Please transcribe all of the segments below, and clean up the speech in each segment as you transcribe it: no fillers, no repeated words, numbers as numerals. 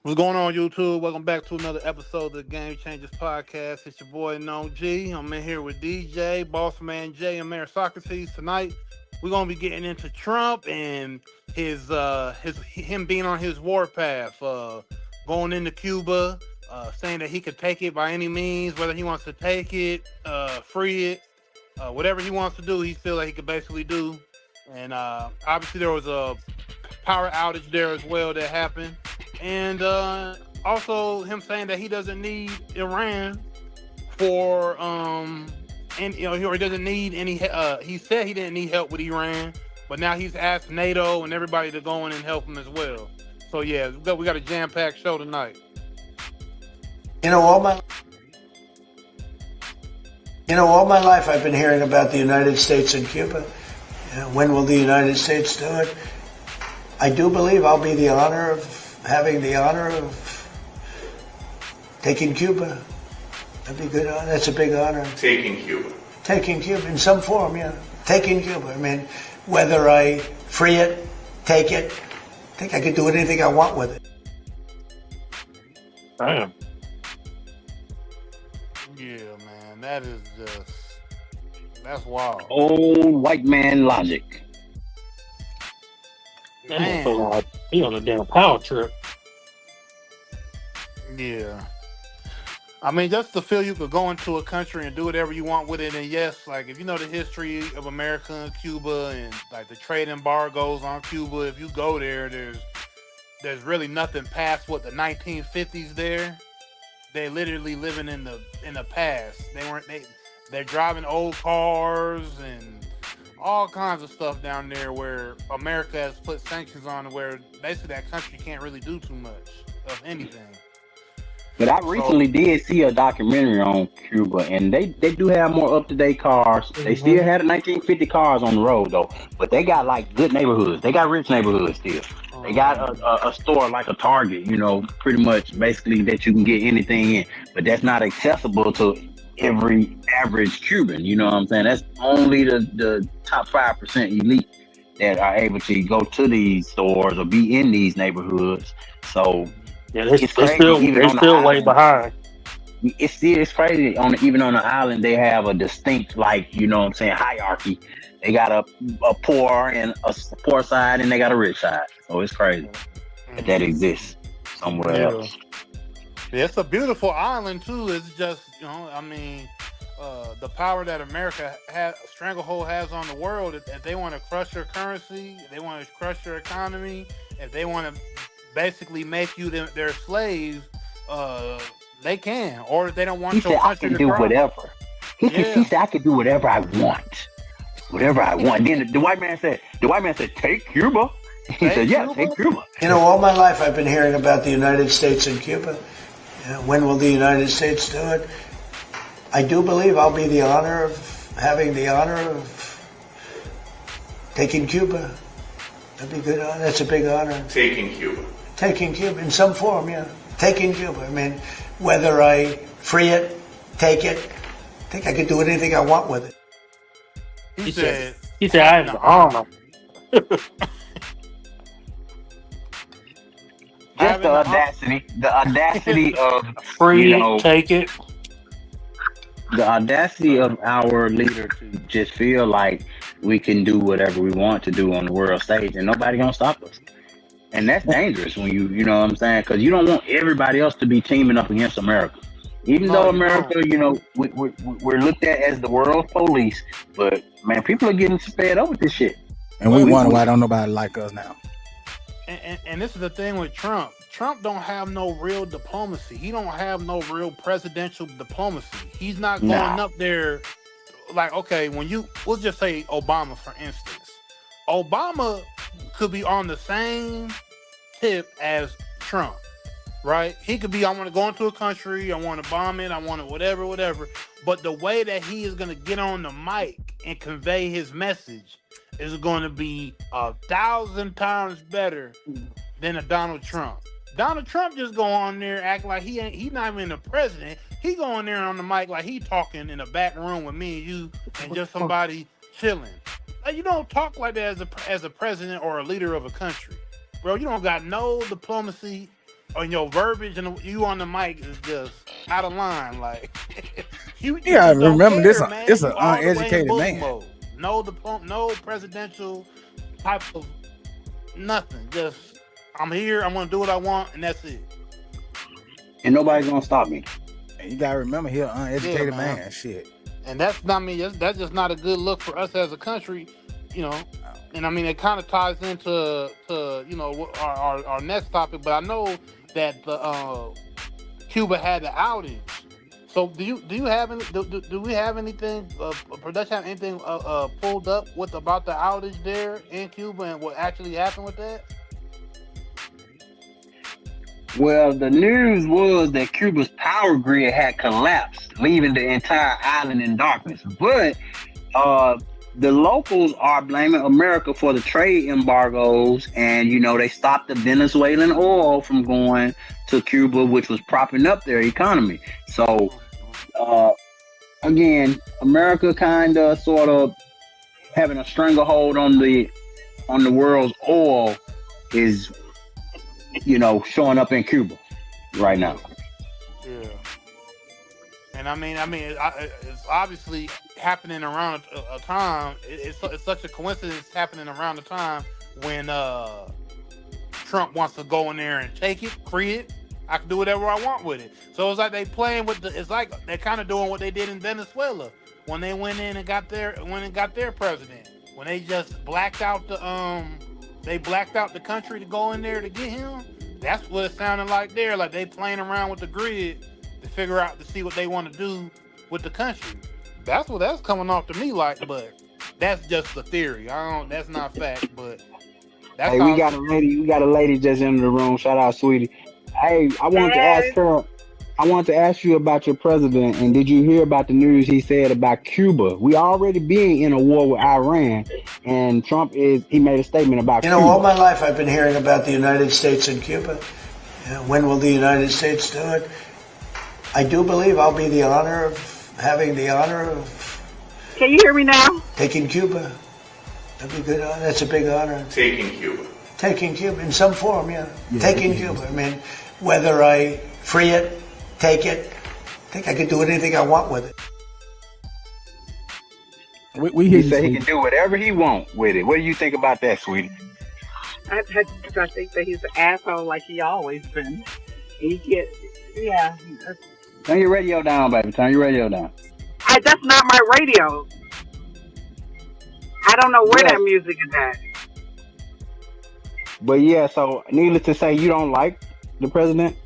What's going on, YouTube? Welcome back to another episode of the Game Changers Podcast. It's your boy, Known G. I'm in here with DJ, Boss Man J, and Mayor Socrates. Tonight, we're gonna be getting into Trump and his him being on his warpath, going into Cuba, saying that he could take it by any means, whether he wants to take it, free it, whatever he wants to do, he feel like he could basically do. And obviously, there was a power outage there as well that happened. And also him saying that he doesn't need Iran for and he doesn't need any he said he didn't need help with Iran, but now he's asked NATO and everybody to go in and help him as well. So yeah, we got a jam-packed show tonight. You know, all my all my life I've been hearing about the United States and Cuba. When will the United States do it? I do believe I'll be having the honor of taking Cuba. That'd be good. That's a big honor. Taking Cuba. Taking Cuba in some form, yeah. Taking Cuba. I mean, whether I free it, take it, I think I could do anything I want with it. Damn. Yeah, man, that's wild. Old white man logic. That Man. motherfucker like he on a damn power trip. Yeah. I mean, just to feel you could go into a country and do whatever you want with it. And yes, like if you know the history of America and Cuba and like the trade embargoes on Cuba, if you go there, there's really nothing past what the 1950s there. They're literally living in the past. They're driving old cars and all kinds of stuff down there where America has put sanctions on where basically that country can't really do too much of anything. But I recently did see a documentary on Cuba, and they do have more up-to-date cars. They still had the 1950 cars on the road, though. But they got, like, good neighborhoods. They got rich neighborhoods still. They got a store like a Target, pretty much basically that you can get anything in. But that's not accessible to every average Cuban. You know what I'm saying? That's only the top 5% elite that are able to go to these stores or be in these neighborhoods. So... yeah, they're still way behind. It's crazy. Even on the island, they have a distinct, hierarchy. They got a poor and a poor side, and they got a rich side. So it's crazy that exists somewhere else. Yeah, it's a beautiful island too. It's just the power that America stranglehold has on the world. If they want to crush your currency, if they want to crush your economy, if they want to basically make you their slaves, they can. Or if they don't want He your said, I country can to do prosper. whatever. He said, I can do whatever I want. Whatever I want. Then the white man said, take Cuba. He said, yeah, take Cuba. You know, all my life I've been hearing about the United States and Cuba. When will the United States do it? I do believe I'll be having the honor of taking Cuba. That'd be good. That's a big honor. Taking Cuba. Taking Cuba in some form, yeah. Taking Cuba. I mean, whether I free it, take it, I think I could do anything I want with it. He said, I have the honor. Just the audacity of Free it, take it. the audacity of our leader to just feel like we can do whatever we want to do on the world stage and nobody gonna stop us. And that's dangerous when you know what I'm saying? Because you don't want everybody else to be teaming up against America. Even though America, we're looked at as the world's police, but man, people are getting fed up with this shit. And we wonder why don't nobody like us now. And this is the thing with Trump. Trump don't have no real diplomacy. He don't have no real presidential diplomacy. He's not going up there like, okay, we'll just say Obama, for instance. Obama could be on the same tip as Trump, right? He could be, I want to go into a country, I want to bomb it, I want to whatever. But the way that he is going to get on the mic and convey his message is going to be 1,000 times better than a Donald Trump. Donald Trump just go on there act like he's not even the president. He go on there on the mic like he talking in a back room with me and you and just somebody chilling. Like, you don't talk like that as a president or a leader of a country, bro. You don't got no diplomacy on your verbiage and you on the mic is just out of line. Like you Yeah, just don't remember this. care, man. It's You an all the way in uneducated bully man. mode. No presidential type of nothing. Just I'm here. I'm gonna do what I want, and that's it. And nobody's gonna stop me. And you gotta remember, he an uneducated man. Shit. And that's not me. That's just not a good look for us as a country, you know. And I mean, it kind of ties into our next topic. But I know that the Cuba had the outage. So do you have any? Do we have anything? Production have anything pulled up with about the outage there in Cuba and what actually happened with that? Well, the news was that Cuba's power grid had collapsed, leaving the entire island in darkness. But the locals are blaming America for the trade embargoes, and they stopped the Venezuelan oil from going to Cuba, which was propping up their economy. So again, America kind of sort of having a stranglehold on the world's oil is showing up in Cuba right now. Yeah. And I mean, it's obviously happening around a time. It's such a coincidence happening around the time when Trump wants to go in there and take it, free it. I can do whatever I want with it. So it's like they playing with it's like they're kind of doing what they did in Venezuela when they went in and got their president. When they just blacked out the country to go in there to get him. That's what it sounded like there. Like they playing around with the grid to see what they want to do with the country. That's what that's coming off to me like, but that's just the theory. That's not fact, but that's hey, we got a lady just in the room. Shout out, sweetie. Hey, I wanted to ask you about your president, and did you hear about the news he said about Cuba? We already being in a war with Iran, and Trump he made a statement about Cuba. All my life I've been hearing about the United States and Cuba. When will the United States do it? I do believe I'll be having the honor of. Can you hear me now? Taking Cuba. That'd be good. That's a big honor. Taking Cuba. Taking Cuba in some form, yeah. Taking Cuba. I mean, whether I free it, take it, I think I could do anything I want with it. He said he can do whatever he wants with it. What do you think about that, sweetie? I think that he's an asshole like he always been. Yeah. Turn your radio down, baby. Turn your radio down. That's not my radio. I don't know where that music is at. But yeah, so needless to say, you don't like the president?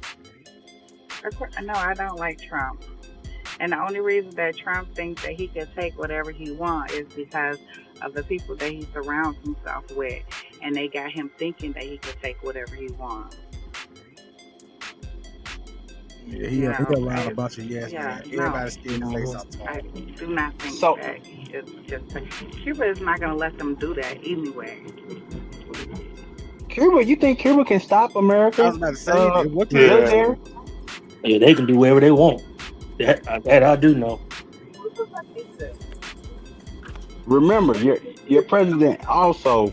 No, I don't like Trump. And the only reason that Trump thinks that he can take whatever he wants is because of the people that he surrounds himself with. And they got him thinking that he can take whatever he wants. Yeah, he got around a bunch of yes, man. Everybody's scared to say something. I do not think that it's just... Cuba is not going to let them do that anyway. Cuba? You think Cuba can stop America? I was about to say, yeah, they can do whatever they want. That I do know. Remember, your president also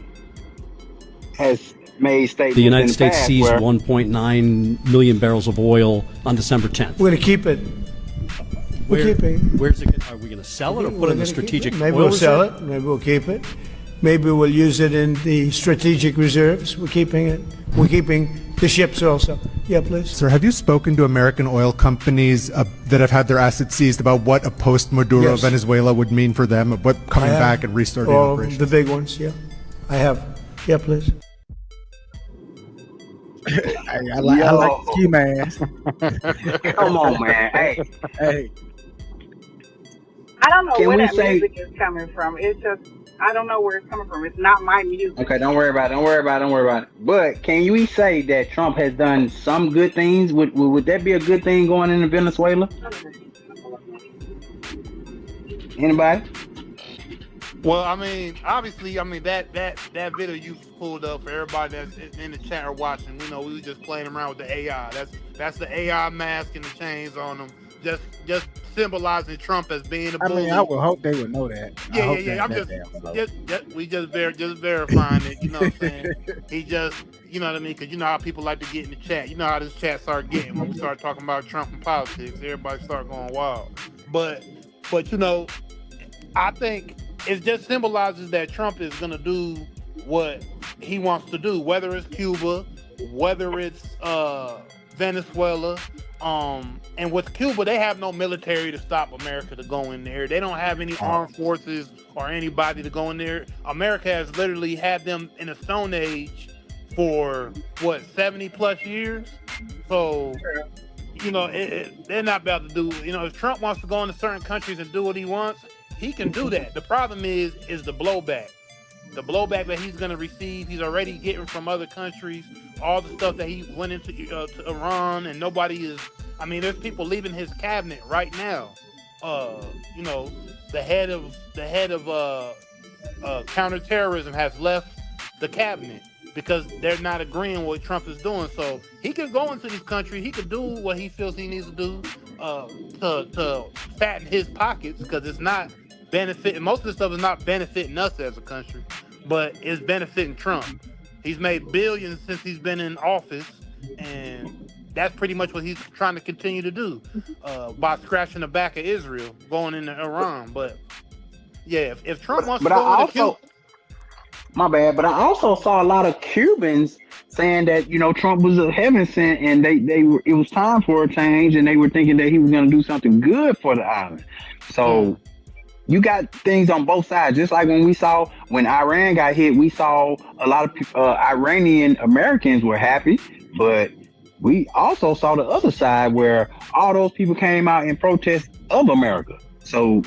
has made statements. The United States seized 1.9 million barrels of oil on December 10th. We're going to keep it. We're keeping. Where's it? Are we going to sell it or put it in the strategic? Maybe we'll sell it. Maybe we'll keep it. Maybe we'll use it in the strategic reserves. We're keeping it. We're keeping the ships also. Yeah, please. Sir, have you spoken to American oil companies that have had their assets seized about what a post-Maduro Venezuela would mean for them, what coming back and restarting operations? The big ones, yeah. I have. Yeah, please. I like ski mask. Come on, man. Hey. I don't know where that music is coming from. It's just, I don't know where it's coming from. It's not my music. Okay, don't worry about it. But can we say that Trump has done some good things? Would that be a good thing going into Venezuela? Anybody? Well, I mean, obviously, that video you pulled up for everybody that's in the chat or watching. We were just playing around with the AI. That's the AI mask and the chains on them. Just symbolizing Trump as being a I mean, bully. I would hope they would know that. I hope they I'm ain't that damn slow. just verifying it. You know what I'm saying? He just, you know what I mean? Because you know how people like to get in the chat. You know how this chat start getting when we start talking about Trump and politics. Everybody start going wild. But you know, I think it just symbolizes that Trump is gonna do what he wants to do, whether it's Cuba, whether it's Venezuela. And with Cuba, they have no military to stop America to go in there. They don't have any armed forces or anybody to go in there. America has literally had them in a stone age for what, 70 plus years. So you know, they're not about to do. You know, if Trump wants to go into certain countries and do what he wants, he can do that. The problem is the blowback. The blowback that he's going to receive, he's already getting from other countries. All the stuff that he went into to Iran, and nobody is. I mean, there's people leaving his cabinet right now. You know, the head of counterterrorism has left the cabinet because they're not agreeing with what Trump is doing. So he can go into these countries. He can do what he feels he needs to do to fatten his pockets, because it's not benefiting. Most of the stuff is not benefiting us as a country, but it's benefiting Trump. He's made billions since he's been in office, and that's pretty much what he's trying to continue to do by scratching the back of Israel, going into Iran. But yeah, if Trump wants to go into Cuba. My bad, but I also saw a lot of Cubans saying that, you know, Trump was a heaven sent, and it was time for a change, and they were thinking that he was going to do something good for the island. So you got things on both sides. Just like when Iran got hit, we saw a lot of Iranian Americans were happy, but we also saw the other side where all those people came out in protest of America. So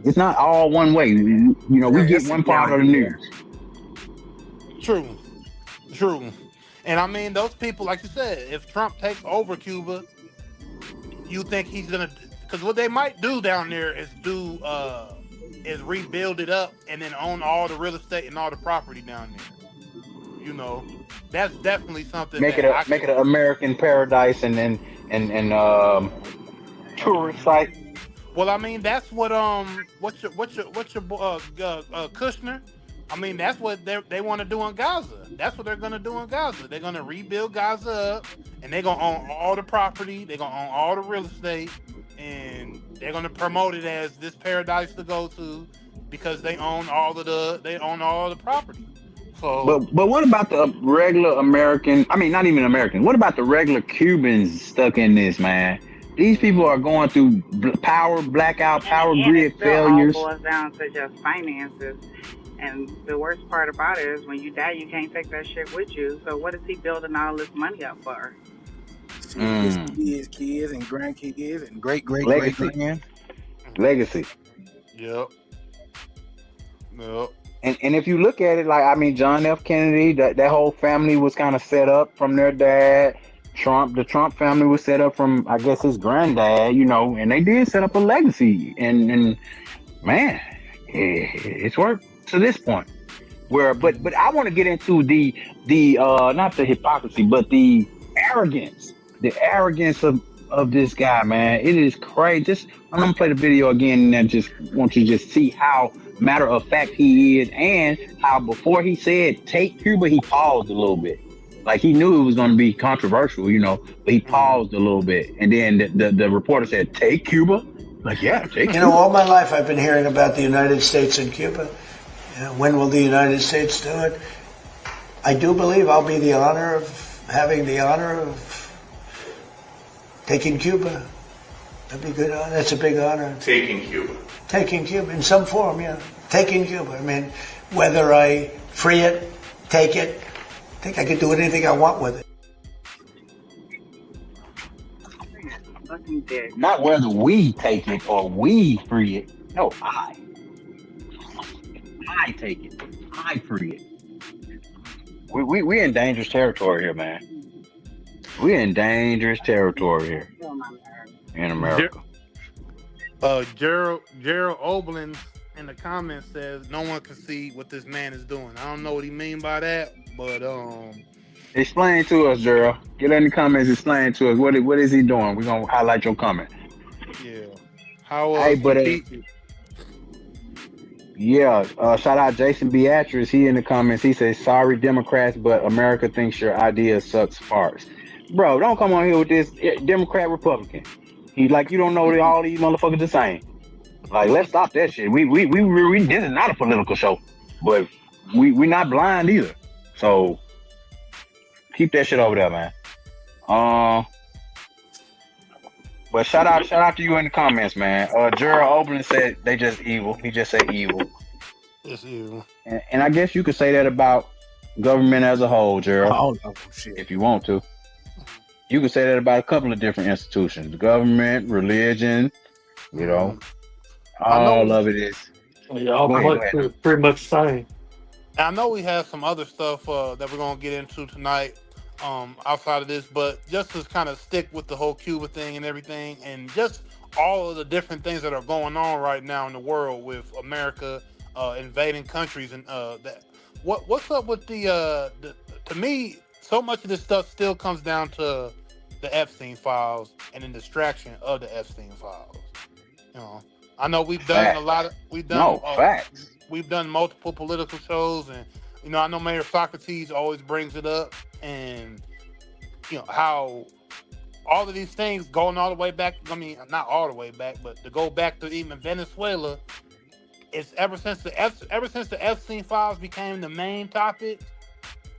it's not all one way. You know, we get one part of the news. True. And I mean, those people, like you said, if Trump takes over Cuba, you think he's gonna? Because what they might do down there is rebuild it up and then own all the real estate and all the property down there. You know, that's definitely something. Make it an American paradise and tourist site. Well, I mean, that's what what's your Kushner? I mean, that's what they want to do in Gaza. That's what they're gonna do in Gaza. They're gonna rebuild Gaza up, and they're gonna own all the property. They're gonna own all the real estate, and they're gonna promote it as this paradise to go to because they own all the property. So, but what about the regular American? I mean, not even American. What about the regular Cubans stuck in this, man? These people are going through power blackout, power grid failures. It all boils down to just finances. And the worst part about it is when you die, you can't take that shit with you. So what is he building all this money up for? His kids and grandkids and great grand. Legacy. Yep. And if you look at it, like, I mean, John F. Kennedy, that whole family was kind of set up from their dad. The Trump family was set up from, I guess, his granddad, you know, and they did set up a legacy. And man, it's worked to this point. But I want to get into the not the hypocrisy, but the arrogance of this guy, man. It is crazy. I'm gonna play the video again, and just want you to just see how matter of fact he is, and how before he said take Cuba, he paused a little bit. Like, he knew it was going to be controversial, you know, but he paused a little bit. And then the reporter said, take Cuba? Like, yeah, take Cuba. You know, all my life I've been hearing about the United States and Cuba. You know, when will the United States do it? I do believe I'll be having the honor of taking Cuba. That'd be good. That's a big honor. Taking Cuba in some form, yeah. Taking Cuba. I mean, whether I free it, take it, I think I could do anything I want with it. Not whether we take it or we free it. No, I take it. I free it. We in dangerous territory here, man. We're in dangerous territory here in America. Gerald Oberlin in the comments says no one can see what this man is doing. I don't know what he mean by that, but explain to us, Gerald. Get in the comments, explain to us what is he doing. We're gonna highlight your comment. Yeah. How Hey, but strategic? yeah, shout out Jason Beatrice. He in the comments. He says, "Sorry, Democrats, but America thinks your idea sucks farts." Bro, don't come on here with this Democrat Republican. He's like, you don't know that all these motherfuckers the same. Like, let's stop that shit. We this is not a political show, but we not blind either. So keep that shit over there, man. But shout out to you in the comments, man. Gerald Oberlin said they just evil. He just said evil. It's evil. And I guess you could say that about government as a whole, Gerald. All of them, shit. If you want to. You could say that about a couple of different institutions. The government, religion, you know. All of it is. Yeah, all pretty much the same. I know we have some other stuff that we're gonna get into tonight, outside of this, but just to kind of stick with the whole Cuba thing and everything, and just all of the different things that are going on right now in the world with America invading countries and that. What's up with the to me, so much of this stuff still comes down to the Epstein files and the distraction of the Epstein files. You know, I know we've done a lot of facts. We've done multiple political shows, and I know Mayor Socrates always brings it up, and how all of these things going all the way back. I mean, not all the way back, but to go back to even Venezuela. It's ever since the Epstein files became the main topic,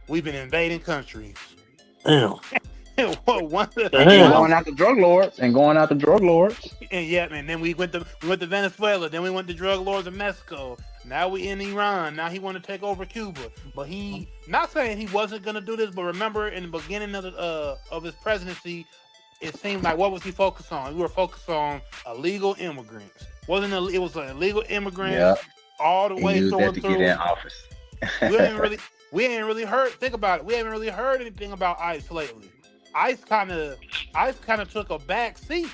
we've been invading countries. Damn. Going after drug lords. And yeah, and then we went to Venezuela. Then we went to drug lords in Mexico. Now we in Iran. Now he want to take over Cuba. But he not saying he wasn't gonna do this. But remember, in the beginning of his presidency, it seemed like what was he focused on? We were focused on illegal immigrants. It was an illegal immigrants all the way through. Get in office. we ain't really heard. Think about it. We haven't really heard anything about ICE lately. ICE kind of took a back seat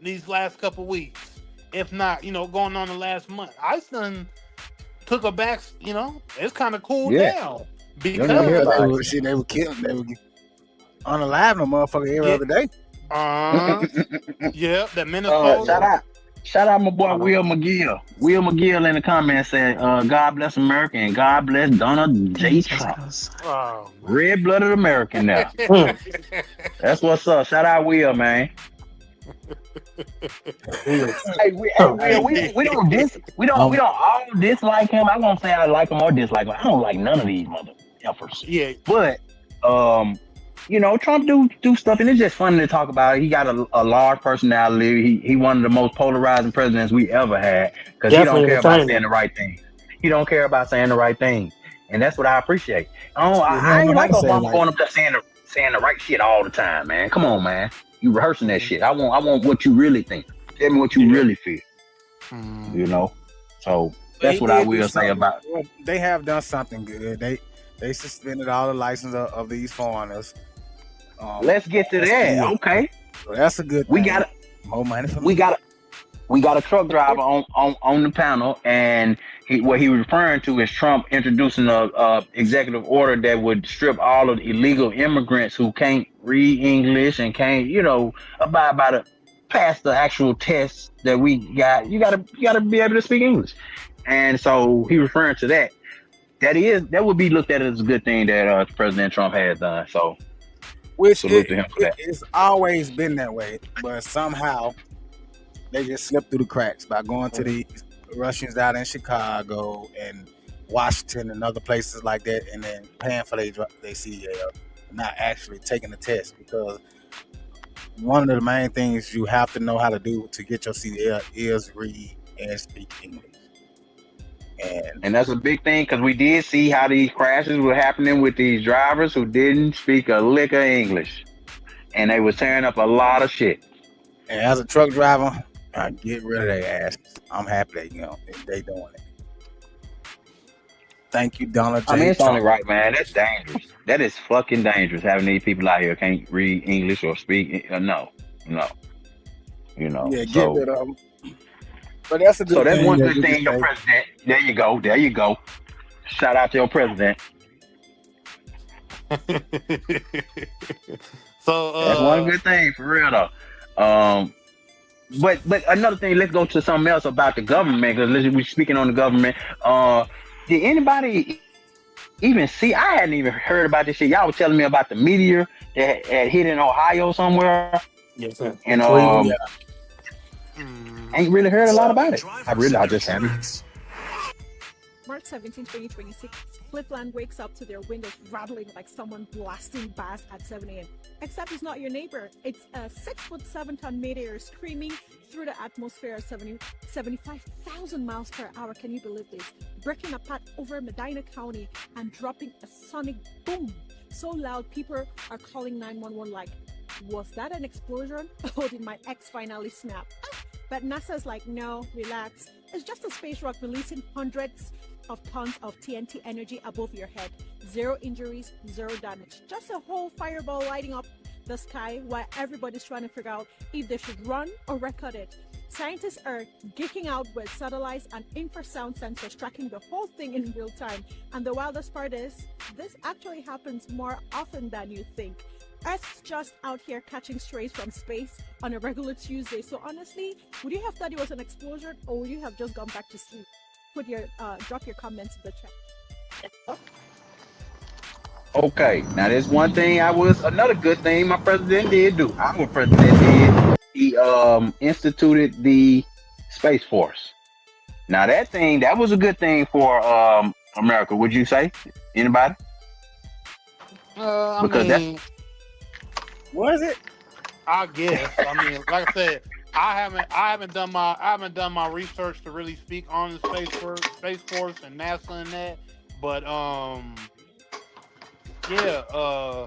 these last couple weeks, if not, going on the last month. ICE done took a back. It's kind of cooled down because they were killing. They were unalive no motherfucker every other day. Yeah, that Minnesota. Shout out my boy Will McGill. Will McGill in the comments said, "God bless America and God bless Donald J. Trump." Red-blooded American now. That's what's up. Shout out Will, man. Hey, we don't all dislike him. I won't say I like him or dislike him. I don't like none of these mother effers. Yeah, but Trump do stuff, and it's just funny to talk about. He got a large personality. He one of the most polarizing presidents we ever had because he don't care about saying the right thing. He don't care about saying the right thing, and that's what I appreciate. I ain't like Obama going up there saying the right shit all the time, man. Come on, man. You rehearsing that shit. I want what you really think. Tell me what you really feel. So that's what I will say about it. Well, they have done something good. They suspended all the license of these foreigners. Let's get to that. Okay, so that's a good. We got more money. We got a truck driver on the panel, and what he was referring to is Trump introducing a executive order that would strip all of the illegal immigrants who can't read English and can't abide by pass the actual tests that we got. You gotta be able to speak English, and so he referring to that. That would be looked at as a good thing that President Trump has done. So. Salute to him for that. It's always been that way, but somehow they just slipped through the cracks by going to the Russians out in Chicago and Washington and other places like that, and then paying for their CDL, not actually taking the test. Because one of the main things you have to know how to do to get your CDL is read and speak English. And that's a big thing because we did see how these crashes were happening with these drivers who didn't speak a lick of English, and they was tearing up a lot of shit. And as a truck driver, I get rid of their ass. I'm happy that they doing it. Thank you, Donald J. I mean, it's Trump. only right, man. That's dangerous. That is fucking dangerous having these people out here can't read English or speak. No. Yeah, get rid of them. But that's a good so that's thing one good thing your president. There you go. Shout out to your president. So that's one good thing for real though. but another thing, let's go to something else about the government because we're speaking on the government. Uh, did anybody even see? I hadn't even heard about this shit. Y'all were telling me about the meteor that had hit in Ohio somewhere, Yes, sir. and In Cleveland. Yeah. ain't really heard a lot about it. I just haven't. March 17, 2026, Cliffland wakes up to their windows rattling like someone blasting bass at 7 a.m. Except it's not your neighbor. It's a 6'7" meteor screaming through the atmosphere at 75,000 miles per hour. Can you believe this? Breaking apart over Medina County and dropping a sonic boom so loud people are calling 911 like, was that an explosion? Or did my ex finally snap? But NASA's like, no, relax. It's just a space rock releasing hundreds of tons of TNT energy above your head. Zero injuries, zero damage. Just a whole fireball lighting up the sky while everybody's trying to figure out if they should run or record it. Scientists are geeking out with satellites and infrasound sensors tracking the whole thing in real time. And the wildest part is, this actually happens more often than you think. Earth's just out here catching strays from space on a regular Tuesday. So honestly, would you have thought it was an explosion, or would you have just gone back to sleep? Drop your comments in the chat. Okay, now there's one thing another good thing my president did do. Our president did. He instituted the Space Force. Now that was a good thing for America. Would you say? Anybody? I Because mean, Was it? I guess. I mean, like I said, I haven't done my research to really speak on the Space Force and NASA and that. But yeah,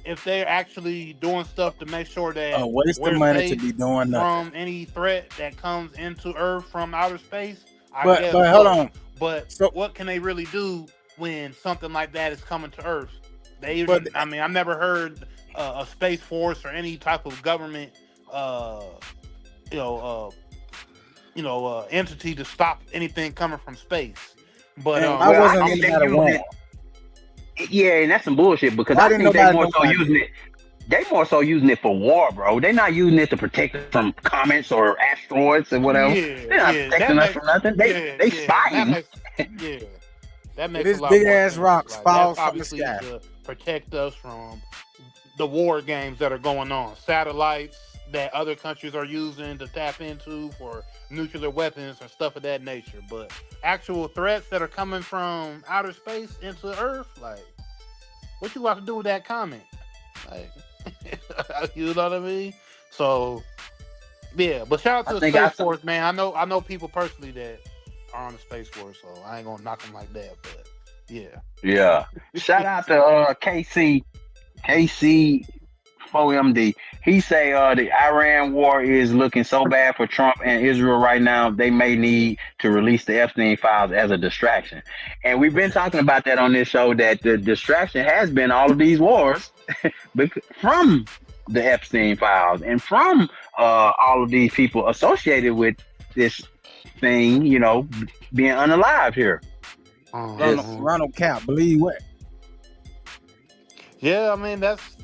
if they're actually doing stuff to make sure that A waste we're of money to safe be doing nothing. from any threat that comes into Earth from outer space, I But guess hold so. on. But So what can they really do when something like that is coming to Earth? but I mean, I've never heard a space force or any type of government, you know, entity to stop anything coming from space. But and why well, I wasn't think they anybody using warned? it. Yeah, and that's some bullshit because Why I didn't think they nobody more know so about using this? it. They more so using it for war, bro. They're not using it to protect us from comets or asteroids or whatever. yeah, They're not yeah, protecting us from nothing. They that spying. makes yeah, that So makes a this lot big more ass sense. rocks Like that's fall from the obviously sky. to protect us from the war games that are going on, satellites that other countries are using to tap into for nuclear weapons and stuff of that nature. But actual threats that are coming from outer space into Earth, like what you got to do with that comment? Like, you know what I mean? So yeah, but shout out I to the think I Space saw. Force, man. I know people personally that are on the Space Force, so I ain't gonna knock them like that. But yeah, Yeah. Shout out to KC 4MD. He say the Iran war is looking so bad for Trump and Israel right now. They may need to release the Epstein files as a distraction. And we've been talking about that on this show that the distraction has been all of these wars from the Epstein files and from all of these people associated with this thing, being unalive here. Ronald, Just Ronald Cap, believe what? yeah. I mean, that's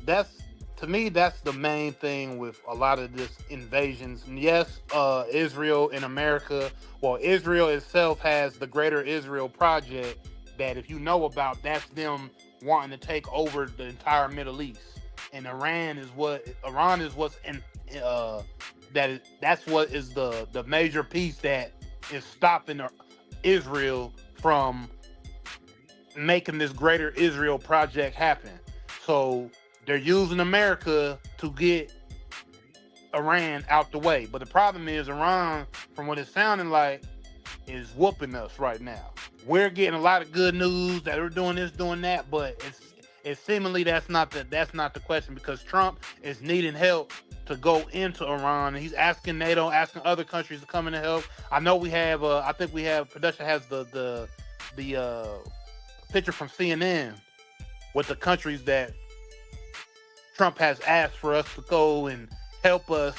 to me that's the main thing with a lot of this invasions. And yes, Israel and America. Well, Israel itself has the Greater Israel Project that, if you know about, that's them wanting to take over the entire Middle East. And Iran is what's in that's what is the major piece that is stopping Israel from making this Greater Israel Project happen. So they're using America to get Iran out the way. But the problem is Iran, from what it's sounding like, is whooping us right now. We're getting a lot of good news that we're doing this, doing that, but it's seemingly that's not the question, because Trump is needing help to go into Iran, and he's asking NATO, asking other countries to come in to help. I know we have I think we have production has the picture from CNN with the countries that Trump has asked for us to go and help us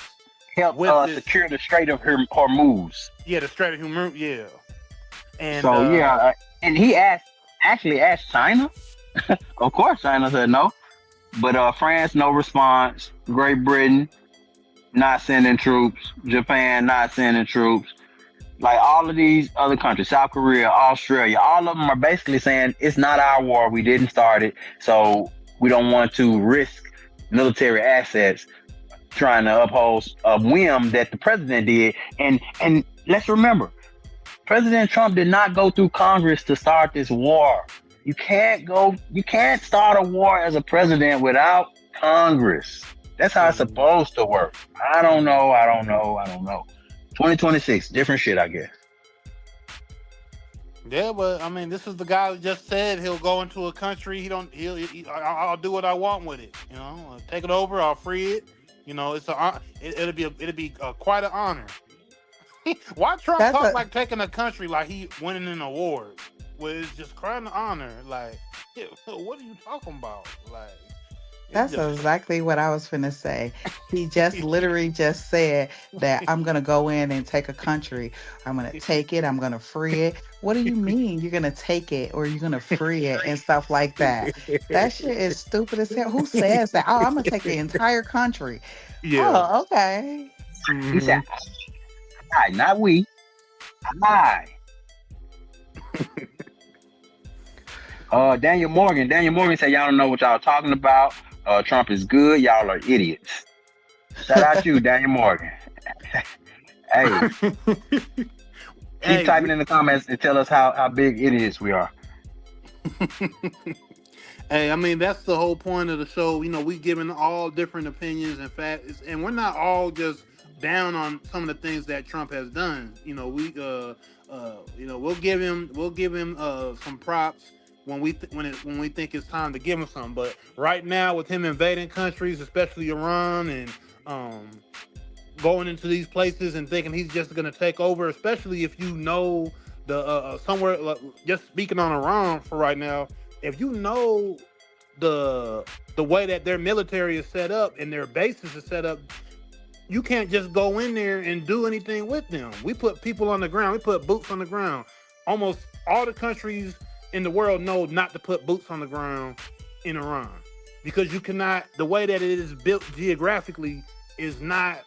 help with this. secure the Strait of Hormuz. Yeah, the Strait of Hormuz. Yeah, and So and he actually asked China. Of course, China said no, but France no response. Great Britain, not sending troops, Japan not sending troops. Like all of these other countries, South Korea, Australia, all of them are basically saying it's not our war. We didn't start it, so we don't want to risk military assets trying to uphold a whim that the president did. And let's remember, President Trump did not go through Congress to start this war. You can't start a war as a president without Congress. That's how it's supposed to work. I don't know. 2026, different shit, I guess. Yeah, but I mean, this is the guy who just said he'll go into a country. I'll do what I want with it. I'll take it over. I'll free it. It'll be quite an honor. Why Trump talk like taking a country like he winning an award? Well, it's just quite an honor. Like, what are you talking about? Like, That's exactly what I was finna say. He just literally just said that I'm gonna go in and take a country. I'm gonna take it. I'm gonna free it. What do you mean you're gonna take it or you're gonna free it and stuff like that? That shit is stupid as hell. Who says that? Oh, I'm gonna take the entire country. Yeah. Oh, okay. He said, "I, not we, I." Daniel Morgan said, "Y'all don't know what y'all talking about. Trump is good. Y'all are idiots." Shout out you, Daniel Morgan. Hey, keep typing in the comments and tell us how big idiots we are. Hey, I mean, that's the whole point of the show. We giving all different opinions and facts, and we're not all just down on some of the things that Trump has done. We'll give him some props when we think it's time to give him some. But right now, with him invading countries, especially Iran, and going into these places and thinking he's just going to take over, especially if you know the somewhere. Just speaking on Iran for right now, if you know the way that their military is set up and their bases are set up, you can't just go in there and do anything with them. We put people on the ground. We put boots on the ground. Almost all the countries in the world know not to put boots on the ground in Iran, because you cannot. The way that it is built geographically is not.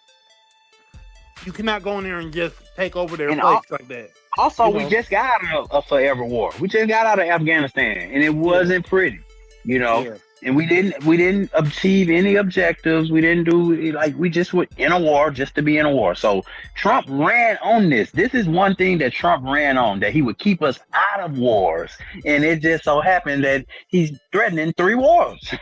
You cannot go in there and just take over their place like that. Also, we just got out of a forever war. We just got out of Afghanistan, and it wasn't pretty, Yeah. And we didn't achieve any objectives. We didn't do we just were in a war just to be in a war. So Trump ran on this. This is one thing that Trump ran on, that he would keep us out of wars, and it just so happened that he's threatening 3 wars.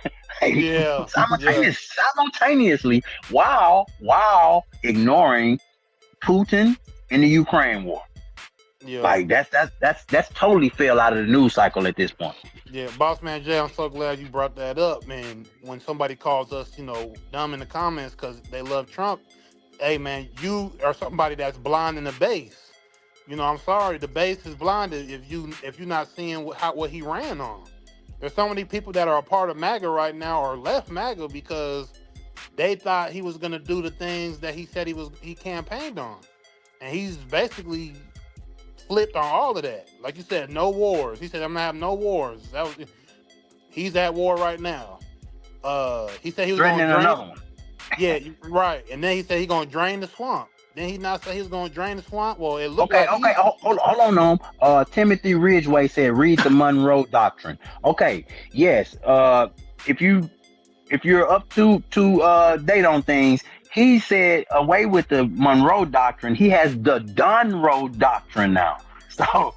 Simultaneously, while ignoring Putin and the Ukraine war. Yeah. Like that's totally fell out of the news cycle at this point. Yeah, Boss Man Jay, I'm so glad you brought that up, man. When somebody calls us, dumb in the comments because they love Trump, hey, man, you are somebody that's blind in the base. I'm sorry, the base is blinded if you're not seeing what he ran on. There's so many people that are a part of MAGA right now or left MAGA because they thought he was going to do the things that he said he campaigned on, and he's basically flipped on all of that. Like you said, no wars. He said, "I'm gonna have no wars." He's at war right now. He said he was going to drain another one. Yeah, right. And then he said he's going to drain the swamp. Then he not say he was going to drain the swamp. Well, it looked okay. Hold on. Timothy Ridgway said, "Read the Monroe Doctrine." Okay, yes. If you're up to date on things, he said away with the Monroe Doctrine. He has the Monroe Doctrine now. So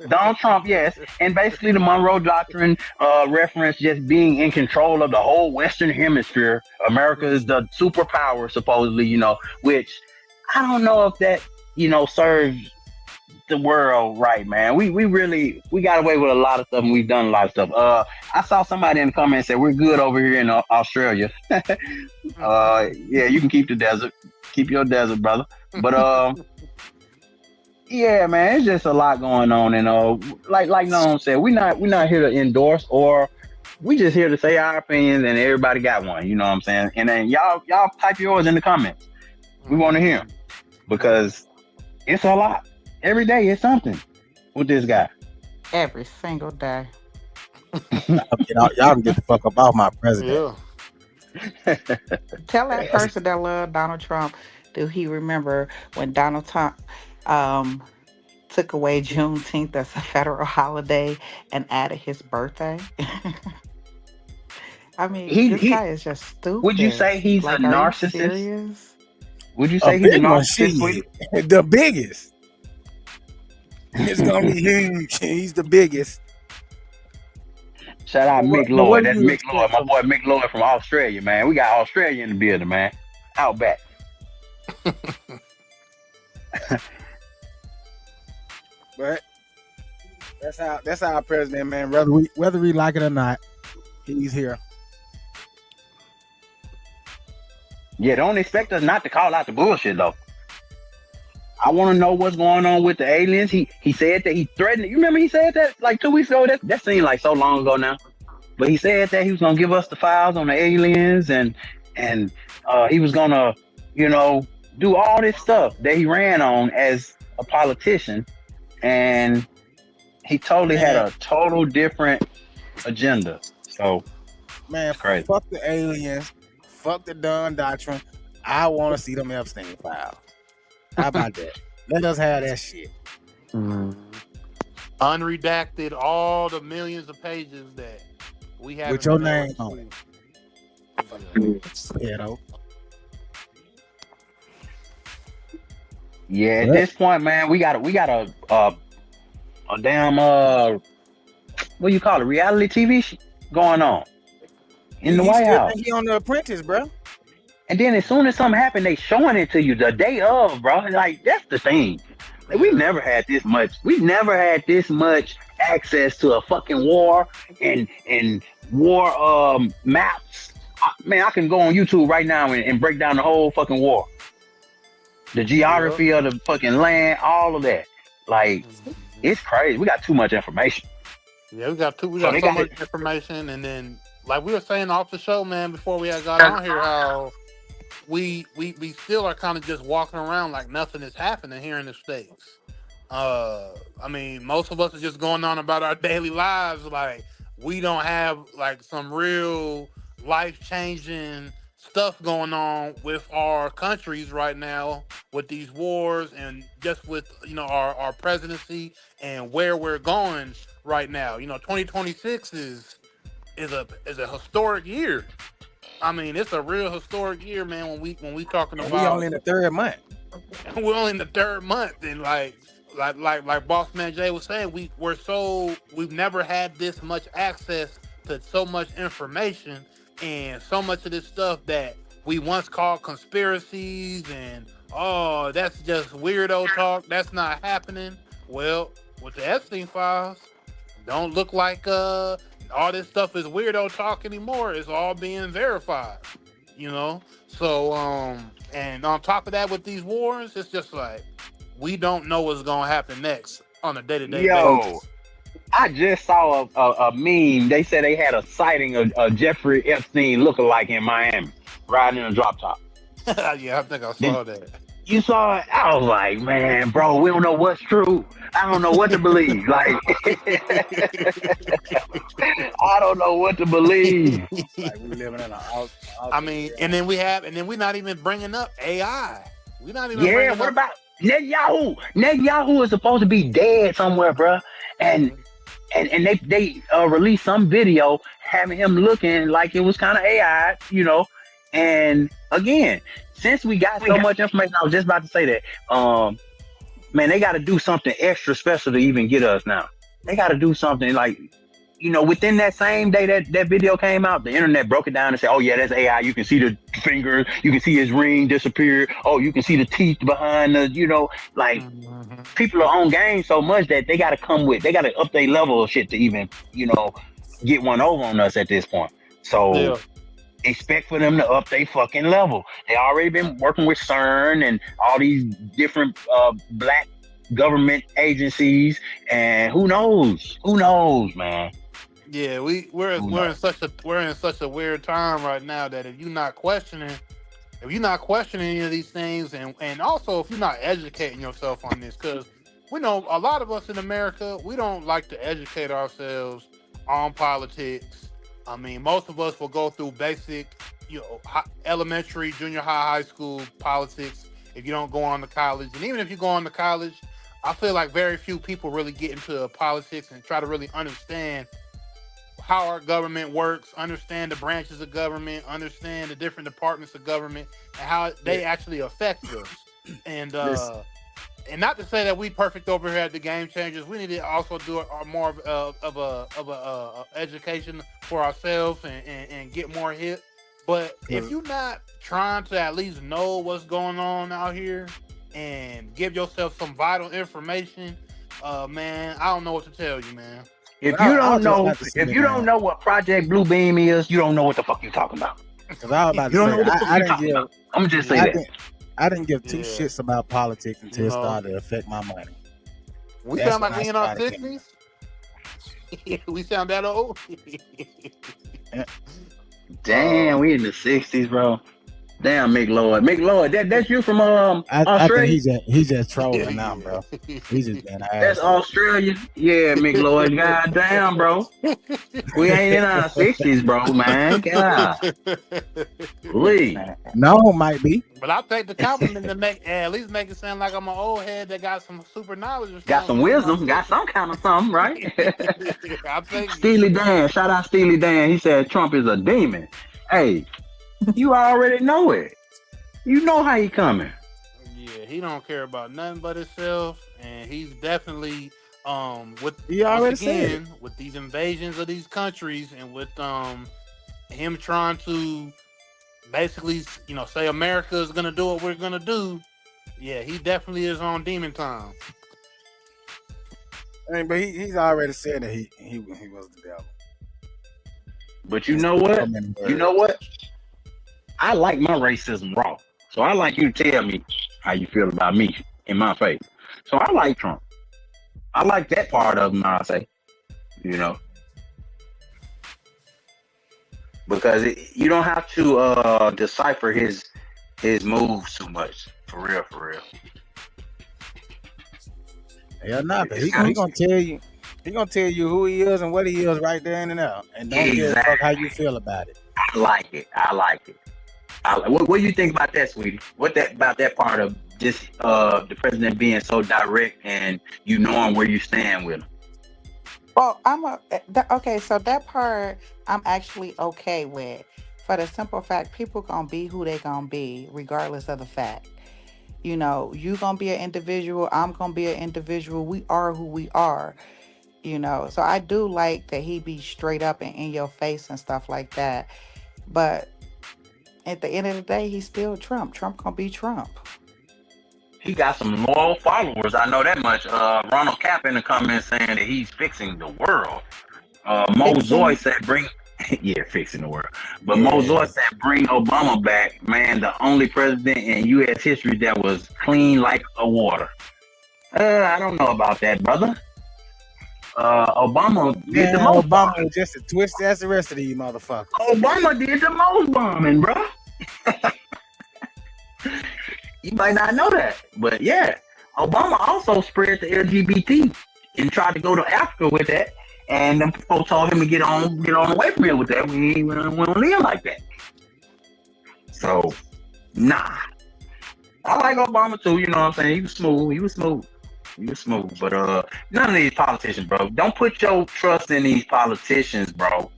Donald Trump, yes, and basically the Monroe Doctrine reference just being in control of the whole Western Hemisphere. America is the superpower, supposedly, which I don't know if that, serves the world right, man. We got away with a lot of stuff, and we've done a lot of stuff. I saw somebody in the comments say we're good over here in Australia. Yeah, you can keep the desert, keep your desert, brother. But yeah, man, it's just a lot going on, and like Noam said, we're not here to endorse, or we just here to say our opinions, and everybody got one. You know what I'm saying? And then y'all type yours in the comments. We want to hear them, because it's a lot. Every day is something with this guy. Every single day. Y'all can get the fuck up off my president. Yeah. Tell that person that loved Donald Trump, do he remember when Donald Trump um, took away Juneteenth as a federal holiday and added his birthday? I mean, this he guy is just would you stupid. say he's a Like, are you narcissist? serious? Would you A say he's a big one, narcissist, shit. sweetie? The biggest. It's gonna be huge. He's the biggest. Shout out Mick But what Lloyd. do That's you Mick Lloyd, expect my from? boy Mick Lloyd from Australia, man. We got Australia in the building, man. Outback. But that's our president, man. Whether we like it or not, he's here. Yeah, don't expect us not to call out the bullshit though. I want to know what's going on with the aliens. He said that he threatened. You remember he said that like 2 weeks ago? That seemed like so long ago now. But he said that he was gonna give us the files on the aliens and he was gonna, you know, do all this stuff that he ran on as a politician, and he totally had Man, a total different agenda. So man, it's crazy. fuck the aliens, fuck the Dunn doctrine. I want to see them Epstein files. How about that? Let us have that shit. Unredacted all the millions of pages that we have With your name on it. Pedo. Yeah, at What? this point, man, we got a damn what do you call it, reality TV going on in the He White still House. think he on The Apprentice, bro. And then as soon as something happened, they showing it to you the day of, bro. Like that's the thing. Like, we've never had this much. We've never had this much access to a fucking war and war maps. Man, I can go on YouTube right now and break down the whole fucking war, the geography of the fucking land, all of that. Like it's crazy. We got too much information. Yeah, we got so got much information, and then like we were saying off the show, man, before we had got on here, how we still are kind of just walking around like nothing is happening here in the States. I mean, most of us are just going on about our daily lives. Like we don't have like some real life changing stuff going on with our countries right now with these wars and just with our presidency and where we're going right now. 2026 is a historic year. I mean, it's a real historic year, man. When we talking And we about, only in the third month. we're only in the third month, and like Boss Man Jay was saying, we've never had this much access to so much information and so much of this stuff that we once called conspiracies and that's just weirdo talk. That's not happening. Well, with the Epstein files, don't look like all this stuff is weirdo talk anymore. It's all being verified, So and on top of that, with these wars, it's just like we don't know what's gonna happen next on a day-to-day Yo, basis. I just saw a meme. They said they had a sighting of Jeffrey Epstein lookalike in Miami, riding in a drop top. Yeah, I think I saw that. You saw it? I was like, man, bro, we don't know what's true. I don't know what to believe. Like, I don't know what to believe. Like we living in a I mean, and then we're not even bringing up AI. We're not even. Yeah, what about Netanyahu? Netanyahu is supposed to be dead somewhere, bro. And they released some video having him looking like it was kind of AI, And again, since we got so much information, I was just about to say that. Man, they got to do something extra special to even get us now. They got to do something like, within that same day that video came out, the internet broke it down and said, oh yeah, that's AI. You can see the fingers, you can see his ring disappear. Oh, you can see the teeth behind people are on game so much that they got to update level of shit to even, get one over on us at this point. So expect for them to up their fucking level. They already been working with CERN and all these different black government agencies, and who knows, man. Yeah, we're in such a weird time right now that if you're not questioning any of these things, and also if you're not educating yourself on this, because we know a lot of us in America, we don't like to educate ourselves on politics. I mean, most of us will go through basic, elementary, junior high school politics. If you don't go on to college, and even if you go on to college, I feel like very few people really get into politics and try to really understand how our government works, understand the branches of government, understand the different departments of government, and how they actually affect us. And Listen, and not to say that we perfect over here at the Game Changers. We need to also do more of a education for ourselves and get more hit. But if you're not trying to at least know what's going on out here and give yourself some vital information, man, I don't know what to tell you, man. If I, you I don't was just know, about to say if that, you don't man. know what Project Blue Beam is, you don't know what the fuck you talking about. Because I was about You to don't know say, what the fuck I you didn't talking give, about. I'm gonna just say I that. didn't, I didn't give two Yeah. shits about politics until You it know, started to affect my money. we That's sound when like I we in our started caring. 60s. We sound that old. Damn, we in the 60s, bro. Damn, Mick Lloyd. Mick Lloyd, that's you from I think Australia? he's just trolling now, Yeah. bro. He's just being an That's asshole. Australia. Yeah, Mick Lloyd. God damn, bro. We ain't in our 60s, bro, man. God. Lee. No, might be. But I'll take the compliment to at least make it sound like I'm an old head that got some super knowledge or Got something. some I'm in my wisdom. Got 60s. some kind of something, right? I'll take it. Steely Dan. Shout out Steely Dan. He said Trump is a demon. Hey, you already know it. You know how he coming. Yeah, he don't care about nothing but himself, and he's definitely with He once already said it. again with these invasions of these countries and with him trying to basically say America is gonna do what we're gonna do. Yeah, he definitely is on demon time. I mean, but he's already said that he was the devil. But you know what? You know what? I like my racism raw. So I like you to tell me how you feel about me in my face. So I like Trump. I like that part of him, I say. Because you don't have to decipher his moves too much. For real, for real. Yeah, nothing. He gonna tell you. He gonna tell you who he is and what he is right there and now, and don't give a fuck how you feel about it. I like it. What do you think about that, sweetie? About that part of just the president being so direct and you knowing where you stand with him? Well, okay. So that part I'm actually okay with, for the simple fact people gonna be who they gonna be, regardless of the fact. You gonna be an individual. I'm gonna be an individual. We are who we are. So I do like that he be straight up and in your face and stuff like that. But at the end of the day, he's still Trump. Trump gonna be Trump. He got some loyal followers. I know that much. Ronald Cap in the comments saying that he's fixing the world. Mo Zoy said fixing the world. But Mo Zoy said bring Obama back. Man, the only president in U.S. history that was clean like a water. I don't know about that, brother. Obama did the most. Obama was just as twisted as the rest of these motherfuckers. Obama did the most bombing, bro. You might not know that, but yeah, Obama also spread the LGBT and tried to go to Africa with that, and them folks told him to get on away from here with that. We don't live like that. So, nah, I like Obama too. You know what I'm saying? He was smooth. But none of these politicians, bro. Don't put your trust in these politicians, bro.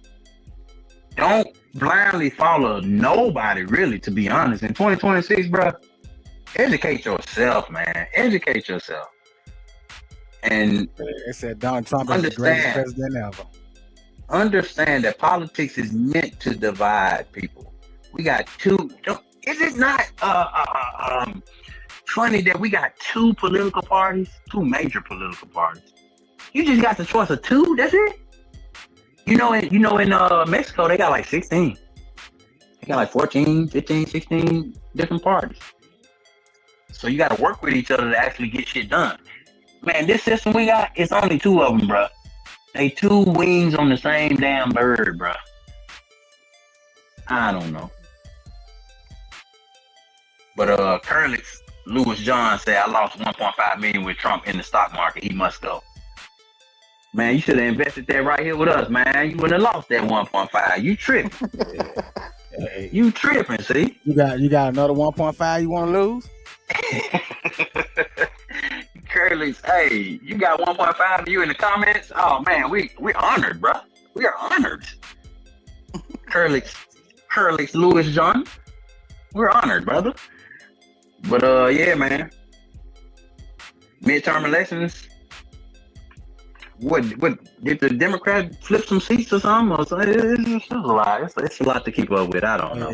Don't blindly follow nobody, really. To be honest, in 2026, bro. Educate yourself, man. Educate yourself. And they said Donald Trump is the greatest president ever. Understand that politics is meant to divide people. We got two. Is it not funny that we got two major political parties? You just got the choice of two. That's it. In Mexico they got like 16. They got like 14, 15, 16 different parties. So you got to work with each other to actually get shit done. Man, this system we got, it's only two of them, bro. They two wings on the same damn bird, bro. I don't know. But currently, Lewis John said, I lost 1.5 million with Trump in the stock market. He must go. Man, you should have invested that right here with us, man. You wouldn't have lost that 1.5. You tripping. Hey, You tripping? See? you got another 1.5 you want to lose? Curly's, hey, you got 1.5 of you in the comments. Oh man, we honored, bro. We are honored. Curly's, Curly's Lewis John. We're honored, brother. But yeah, man. Midterm elections. What did the Democrats flip some seats or something? Or something? It's a lot. It's a lot to keep up with. I don't know.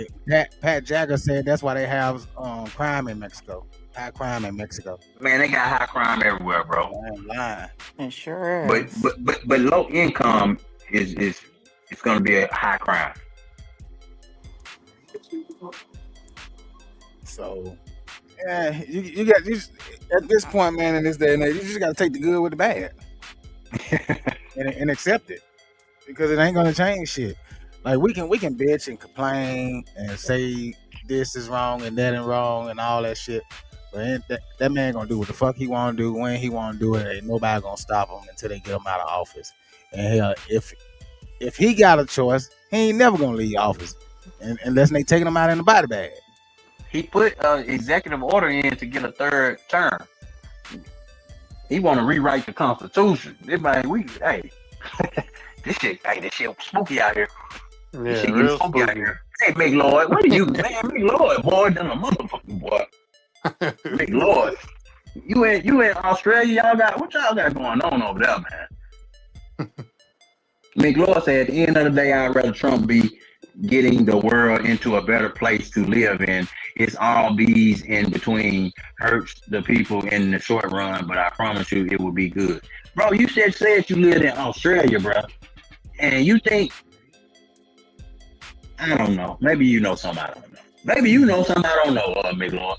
Pat Jagger said that's why they have crime in Mexico. High crime in Mexico. Man, they got high crime everywhere, bro. I ain't lying. It sure But is. but low income is it's going to be a high crime. So yeah, you got at this point, man, in this day and age, you just got to take the good with the bad and accept it because it ain't gonna change shit. Like we can bitch and complain and say this is wrong and that is wrong and all that shit, but ain't that man gonna do what the fuck he want to do when he want to do it. Ain't nobody gonna stop him until they get him out of office. And hell, if he got a choice, he ain't never gonna leave office unless they taking him out in the body bag. He put executive order in to get a third term. He want to rewrite the Constitution. Hey, this shit spooky out here. This shit getting spooky out here. Hey, Big Lord, what are you, man? Big Lord, boy, than a motherfucking boy. Big Lord, you in Australia? What y'all got going on over there, man? Big Lord said, at the end of the day, I'd rather Trump be getting the world into a better place to live in. It's all these in between hurts the people in the short run, but I promise you it will be good. Bro, you said you lived in Australia, bro. And you think, I don't know, maybe you know something I don't know. Maybe you know something I don't know, Big Lord.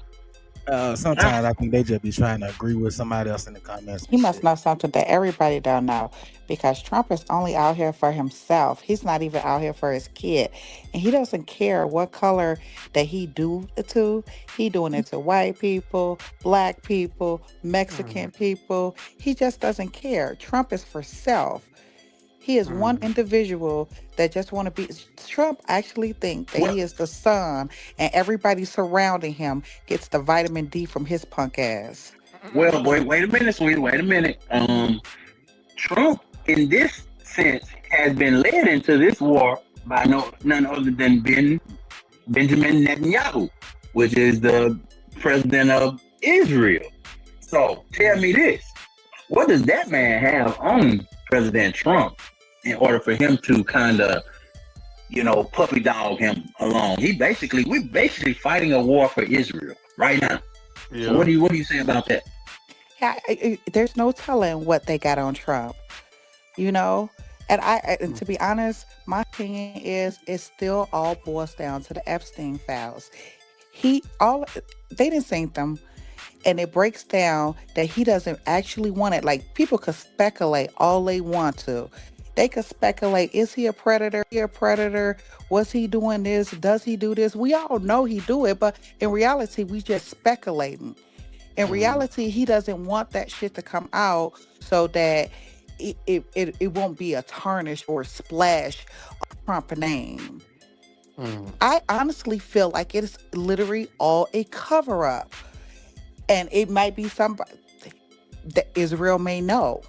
Sometimes I think they just be trying to agree with somebody else in the comments. He must know something that everybody don't know because Trump is only out here for himself. He's not even out here for his kid. And he doesn't care what color that he do it to. He doing it to white people, black people, Mexican people. He just doesn't care. Trump is for self. He is one individual that just want to be. Trump actually think that he is the sun, and everybody surrounding him gets the vitamin D from his punk ass. Well, wait a minute, sweetie. Wait a minute. Trump, in this sense, has been led into this war by none other than Benjamin Netanyahu, which is the president of Israel. So tell me this: what does that man have on President Trump in order for him to kind of, puppy dog him along? We're basically fighting a war for Israel right now. Yeah. So what do you say about that? Yeah, there's no telling what they got on Trump, And to be honest, my opinion is it still all boils down to the Epstein files. They didn't sink them. And it breaks down that he doesn't actually want it. Like, people could speculate all they want to. They could speculate, is he a predator? Was he doing this? Does he do this? We all know he do it, but in reality, we just speculating. In reality, he doesn't want that shit to come out so that it won't be a tarnish or a splash of Trump name. I honestly feel like it's literally all a cover-up. And it might be somebody that Israel may know.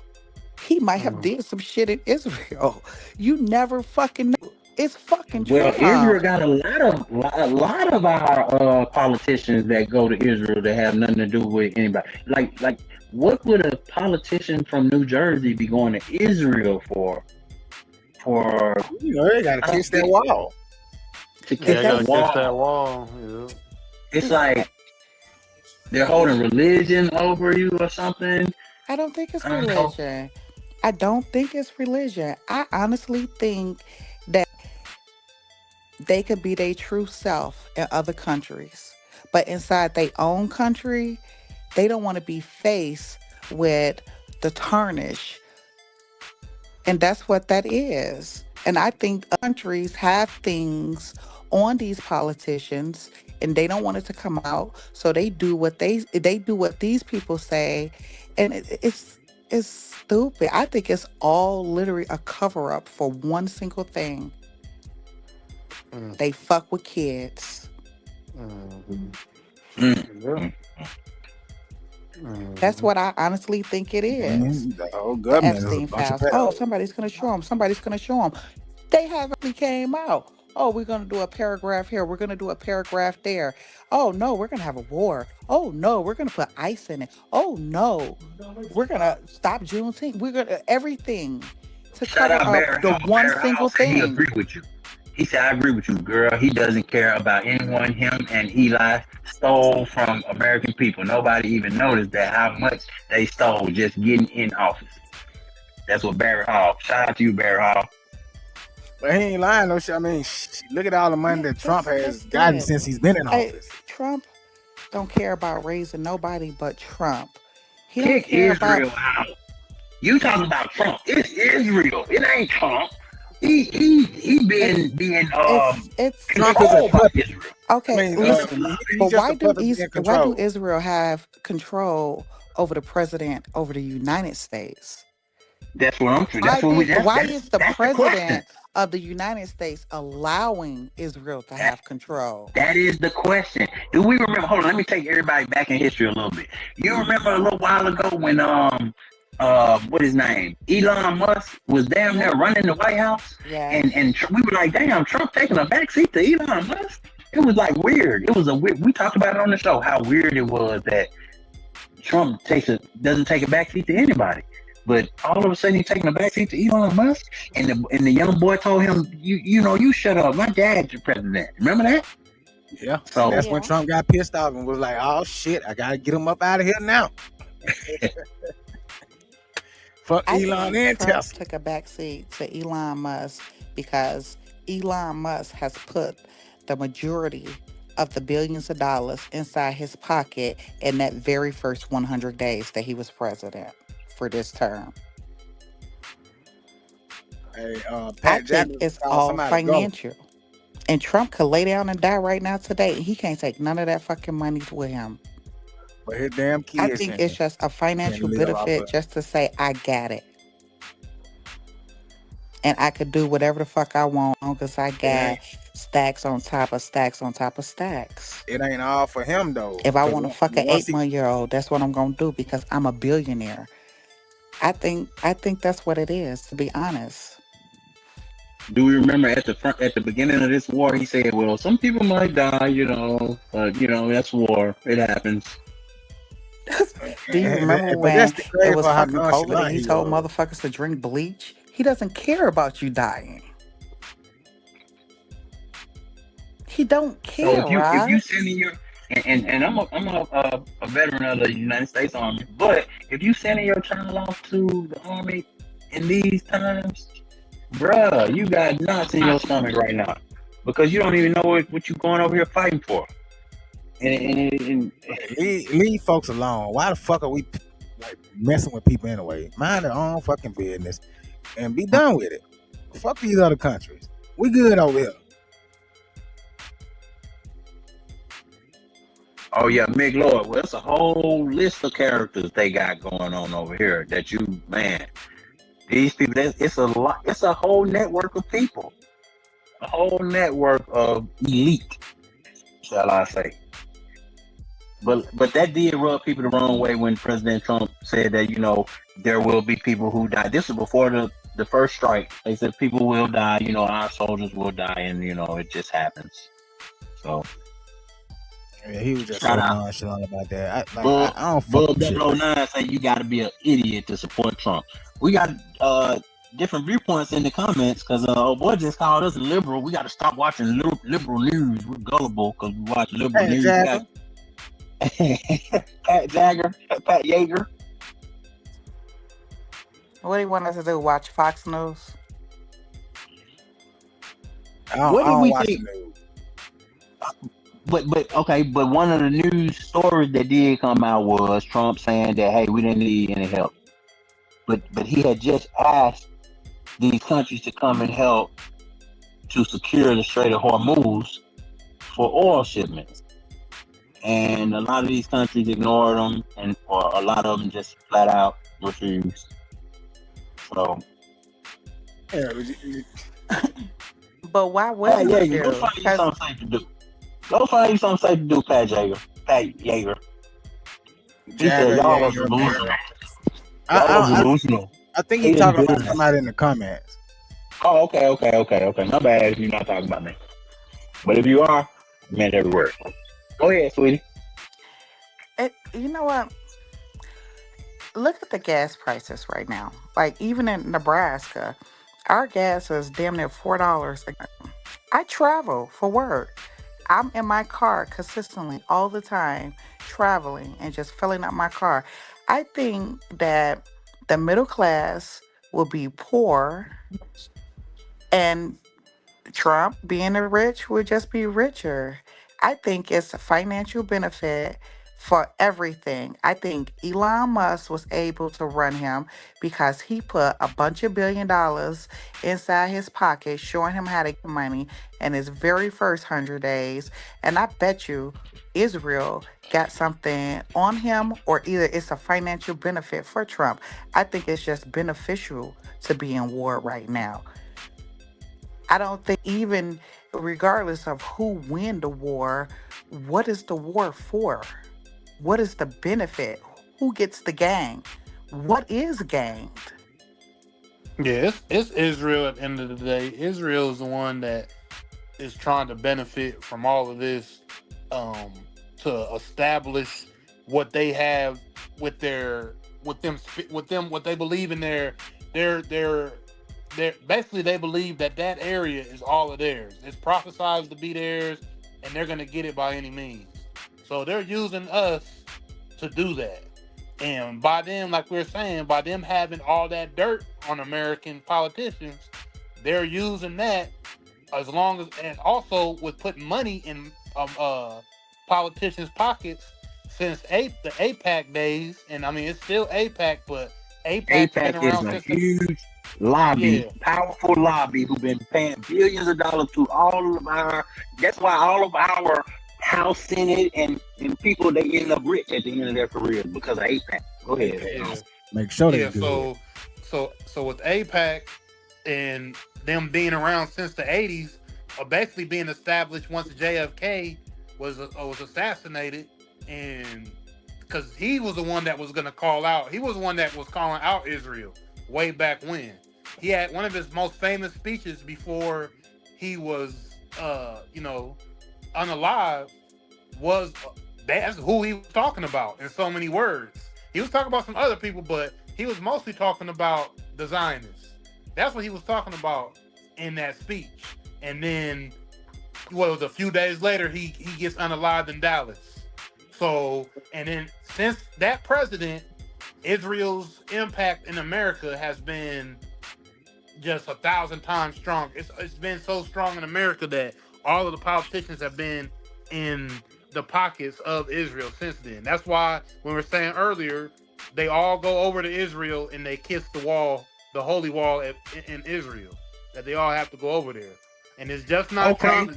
He might have did some shit in Israel. You never fucking know. It's fucking true. Well, Israel got a lot of our politicians that go to Israel that have nothing to do with anybody. Like, what would a politician from New Jersey be going to Israel for? They got to kiss that wall. To kiss that wall. Yeah. It's like they're holding religion over you or something. I don't think it's religion. I don't think it's religion. I honestly think that they could be their true self in other countries. But inside their own country, they don't want to be faced with the tarnish. And that's what that is. And I think countries have things on these politicians and they don't want it to come out. So they do what they do what these people say. And it's stupid. I think it's all literally a cover up for one single thing. They fuck with kids. Yeah. That's what I honestly think it is. The whole The government is a Epstein bunch of files. Oh, pedals. somebody's gonna show them. Somebody's gonna show them. They haven't really came out. Oh, we're gonna do a paragraph here. We're gonna do a paragraph there. Oh no, we're gonna have a war. Oh no, we're gonna put ice in it. Oh no, we're gonna stop Juneteenth. We're gonna everything to Shout cover out up Barry the Hall. one Barry Hall single said he thing. agreed with you. He said, I agree with you, girl. He doesn't care about anyone. Him and Eli stole from American people. Nobody even noticed that how much they stole just getting in office. That's what Barry Hall. Shout out to you, Barry Hall. But he ain't lying, no shit. I mean, look at all the money that Trump has gotten it. since he's been in office. Trump don't care about raising nobody but Trump. He don't Kick care Israel about. out. You talking about Trump? It's Israel. It ain't Trump. He being It's controlled by Israel. Okay, I mean, listen. But why why do Israel have control over the president over the United States? That's what I'm saying. Why is the president of the United States allowing Israel to have control? That is the question. Do we remember? Hold on, let me take everybody back in history a little bit. You remember a little while ago when what his name? Elon Musk was damn near running the White House, and we were like, damn, Trump taking a backseat to Elon Musk. It was like weird. It was we talked about it on the show how weird it was that Trump doesn't take a backseat to anybody. But all of a sudden, he's taking a backseat to Elon Musk, and the young boy told him, you shut up. My dad's your president. Remember that? Yeah. So that's when Trump got pissed off and was like, "Oh shit, I gotta get him up out of here now." Fuck Elon and Tesla. Took a backseat to Elon Musk because Elon Musk has put the majority of the billions of dollars inside his pocket in that very first 100 days that he was president for this term. Hey, I think it's all financial. And Trump could lay down and die right now today. He can't take none of that fucking money with him. But his damn kids. I think it's just a financial benefit just to say, I got it. And I could do whatever the fuck I want because I got stacks on top of stacks on top of stacks. It ain't all for him, though. If I want to fuck an 8-month-old, that's what I'm going to do because I'm a billionaire. I think that's what it is, to be honest. Do we remember at the beginning of this war, he said, well, some people might die, but, that's war. It happens. Do you remember when it was fucking COVID and he told motherfuckers to drink bleach? He doesn't care about you dying. He don't care, so if you send in your and I'm a veteran of the United States Army, but if you sending your child off to the Army in these times, bruh, you got knots in your stomach right now because you don't even know what you're going over here fighting for. And leave folks alone. Why the fuck are we messing with people anyway? Mind their own fucking business and be done with it. Fuck these other countries. We good over here. Oh yeah, Mick Lord. Well, it's a whole list of characters they got going on over here. These people. It's a lot. It's a whole network of people. A whole network of elite, shall I say? But that did rub people the wrong way when President Trump said that there will be people who die. This is before the first strike. They said people will die. Our soldiers will die, and it just happens. So. Yeah, he was just so nonchalant about that. I don't fuck with shit. 009 say you got to be an idiot to support Trump. We got different viewpoints in the comments because boy just called us liberal. We got to stop watching liberal news. We're gullible because we watch liberal news. Pat Yeager. What do you want us to do? Watch Fox News? What did we think? But one of the news stories that did come out was Trump saying that, hey, we didn't need any help. But he had just asked these countries to come and help to secure the Strait of Hormuz for oil shipments. And a lot of these countries ignored them, or a lot of them just flat out refused. So, But why Pat wouldn't Yeager, go you? find you Because something safe to do. Go find you something safe to do, Pat Yeager. Pat Yeager. He said, Jagger, y'all are Jaeger, delusional. Mayer. Y'all are I delusional. think Stay he's in talking about business. somebody in the comments. Oh, okay. My bad if you're not talking about me. But if you are, I meant every word. Go ahead, sweetie. you know what? Look at the gas prices right now. Like even in Nebraska, our gas is damn near $4. I travel for work. I'm in my car consistently all the time, traveling and just filling up my car. I think that the middle class will be poor and Trump being a rich would just be richer. I think it's a financial benefit for everything. I think Elon Musk was able to run him because he put a bunch of $1 billion inside his pocket, showing him how to get money in his very first 100 days. And I bet you Israel got something on him, or either it's a financial benefit for Trump. I think it's just beneficial to be in war right now. I don't think even regardless of who win the war, what is the war for? What is the benefit? Who gets the gain? What is gained? Yeah, it's Israel at the end of the day. Israel is the one that is trying to benefit from all of this, um, to establish what they have with their with them what they believe in their their basically they believe that that area is all of theirs. It's prophesized to be theirs, and they're gonna get it by any means. So they're using us to do that. And by them, like we are saying, by them having all that dirt on American politicians, they're using that as long as, and also with putting money in politicians' pockets since the APAC days. And I mean, it's still APAC, but APAC's been APAC is around a since huge lobby, yeah, powerful lobby who've been paying billions of dollars to all of our. That's why all of our House, Senate, and people they end up rich at the end of their careers because of APAC. Go They ahead. pay yeah, off. Make sure they yeah. good. So with APAC and them being around since the '80s, basically being established once JFK was assassinated, and because he was the one that was going to call out, he was the one that was calling out Israel way back when. He had one of his most famous speeches before he was, unalive, was that's who he was talking about in so many words. He was talking about some other people, but he was mostly talking about the Zionists. That's what he was talking about in that speech. And then, what was a few days later, he gets unalived in Dallas. So, and then since that president, Israel's impact in America has been just 1,000 times strong. It's been so strong in America that all of the politicians have been in the pockets of Israel since then. That's why when we were saying earlier, they all go over to Israel and they kiss the wall, the holy wall in Israel. That they all have to go over there, and it's just not Okay. Trump.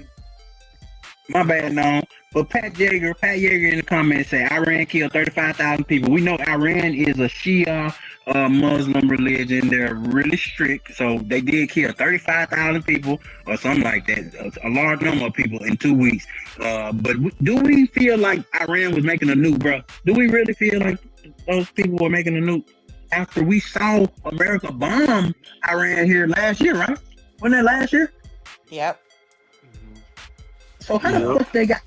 My bad, no. But Pat Yeager in the comments say Iran killed 35,000 people. We know Iran is a Shia Muslim religion. They're really strict, so they did kill 35,000 people or something like that. A large number of people in 2 weeks. But do we feel like Iran was making a nuke, bro? Do we really feel like those people were making a nuke after we saw America bomb Iran here last year, right? Wasn't that last year? Yep. So how the fuck they got?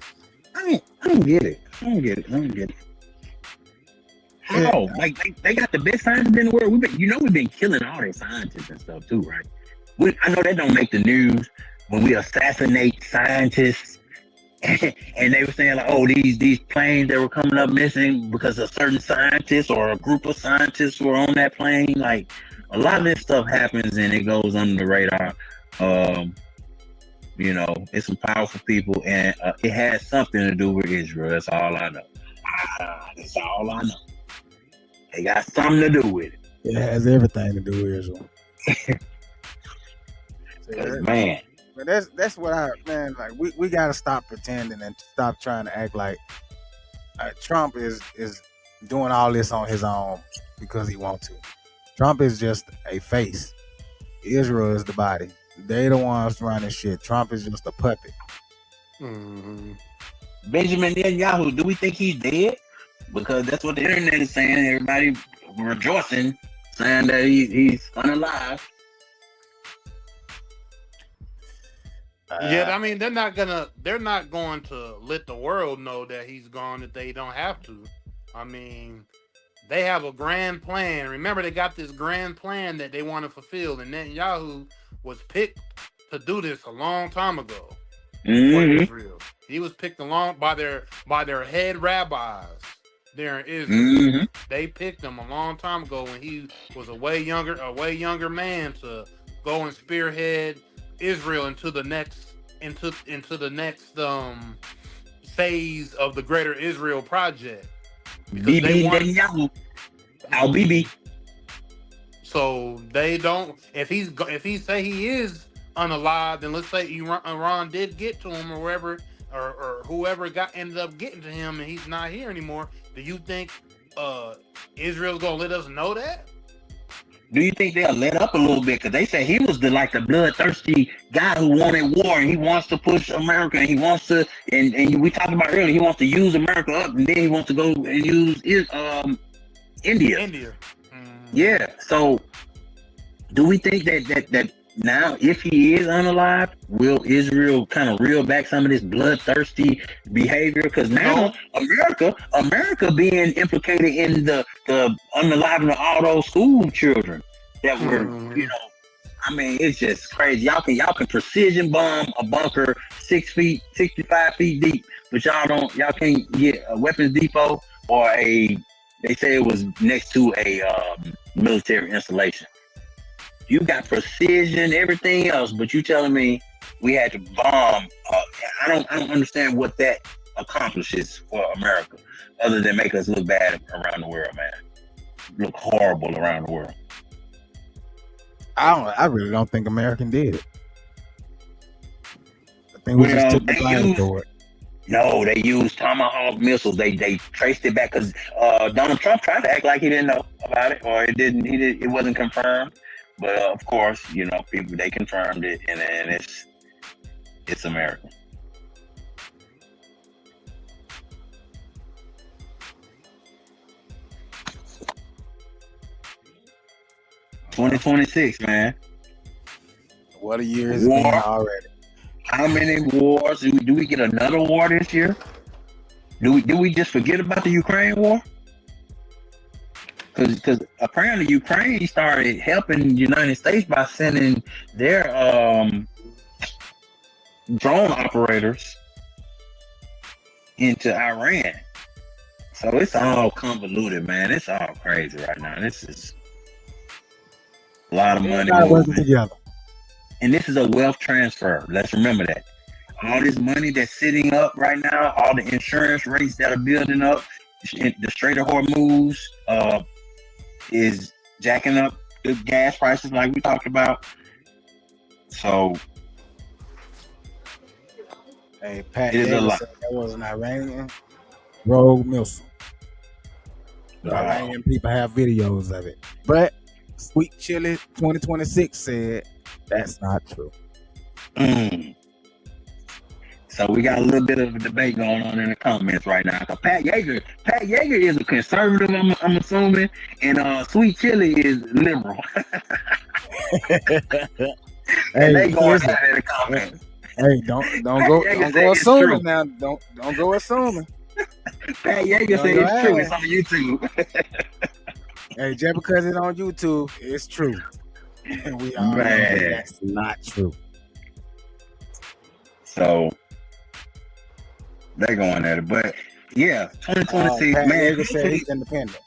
I don't get it. I don't get it. How? Like they got the best scientists in the world. We've been killing all their scientists and stuff too, right? I know that don't make the news when we assassinate scientists, and they were saying like, oh, these planes that were coming up missing because a certain scientist or a group of scientists were on that plane. Like a lot of this stuff happens and it goes under the radar. It's some powerful people, and it has something to do with Israel. That's all I know. That's all I know. They got something to do with it. It has everything to do with Israel. Man. But that's what like we gotta stop pretending and stop trying to act like Trump is doing all this on his own because he wants to. Trump is just a face. Israel is the body. They the ones running shit. Trump is just a puppet. Mm-hmm. Benjamin Netanyahu, do we think he's dead? Because that's what the internet is saying. Everybody rejoicing, saying that he's unalive. Yeah, I mean they're not going to let the world know that he's gone if they don't have to. I mean, they have a grand plan. Remember, they got this grand plan that they want to fulfill, and Netanyahu was picked to do this a long time ago for Israel. He was picked along by their head rabbis there in Israel. They picked him a long time ago when he was a way younger man to go and spearhead Israel into the next phase of the Greater Israel Project. Bibi Netanyahu, Al Bibi. So they don't. If he say he is unalive, then let's say Iran did get to him or wherever or whoever ended up getting to him, and he's not here anymore. Do you think Israel's gonna let us know that? Do you think they'll let up a little bit? Because they say he was the bloodthirsty guy who wanted war, and he wants to push America, and he wants to, and we talked about earlier, he wants to use America up, and then he wants to go and use India. Yeah. So, do we think that now, if he is unalive, will Israel kind of reel back some of this bloodthirsty behavior? Because now America being implicated in the unaliving of all those school children that were, I mean, it's just crazy. Y'all can precision bomb a bunker 65 feet deep, but y'all can't get a weapons depot or they say it was next to a military installation. You got precision, everything else, but you telling me we had to bomb? I don't understand what that accomplishes for America, other than make us look bad around the world, man. Look horrible around the world. I really don't think America did it. I think we just took the blame for it. No, they used Tomahawk missiles. They traced it back because Donald Trump tried to act like he didn't know about it, or it wasn't confirmed. But of course, people, they confirmed it, and it's America. $2026, man. What a year it's been already. How many wars? Do we get another war this year? Do we just forget about the Ukraine war? Because apparently Ukraine started helping the United States by sending their drone operators into Iran. So it's all convoluted, man. It's all crazy right now. This is a lot of money moving together. And this is a wealth transfer. Let's remember that. All this money that's sitting up right now, all the insurance rates that are building up, the Strait of Hormuz is jacking up the gas prices like we talked about. So, hey, Pat, it is a lot. That was an Iranian rogue missile. The Iranian people have videos of it, but Sweet Chili 2026 said that's not true. So we got a little bit of a debate going on in the comments right now. Pat Yeager is a conservative, I'm assuming, and Sweet Chili is liberal. And they going at it in the comments. Hey, don't go assuming now. Don't go assuming. Pat Yeager said it's true. It's on YouTube. Hey, just because it's on YouTube, it's true. And we all know that's not true. So they're going at it, but yeah, 2026, Pat man. Yeager said he's independent.